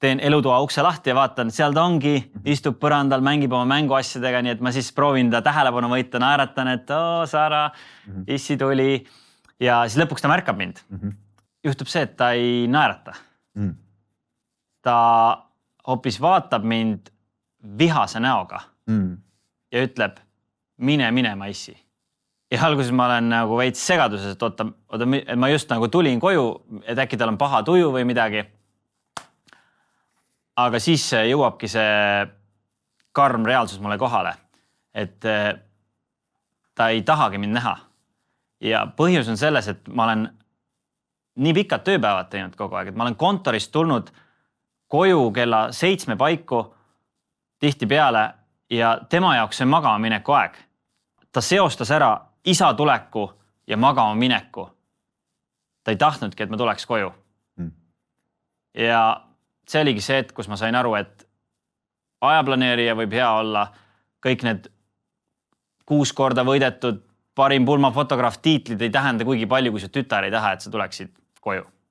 teen elutoa ukse lahti ja vaatan, seal ta ongi, istub põrandal, mängib oma mänguasjadega, nii et ma siis proovin ta tähelepanu võita, naeratan, et Sara, issi tuli ja siis lõpuks ta märkab mind. Juhtub see, et ta ei naerata. Ta hoopis vaatab mind vihase näoga ja ütleb, mine ma issi. Ja alguses ma olen nagu veits segaduses, et oota, ma just nagu tulin koju, et äkki tal on paha tuju või midagi. Aga siis jõuabki see karm reaalsus mulle kohale, et ta ei tahagi mind näha. Ja põhjus on selles, et ma olen nii pikad tööpäevad teinud kogu aeg, et ma olen kontorist tulnud koju kella 7 paiku tihti peale ja tema jaoks see magama mineku aeg. Ta seostas ära isa tuleku ja magama mineku. Ta ei tahtnudki, et ma tuleks koju. Ja see oligi see, kus ma sain aru, et ajaplaneerija võib hea olla, kõik need 6 korda võidetud parim pulmafotograaf tiitlid ei tähenda kuigi palju, kui sa tütar ei taha, et sa tuleksid koju.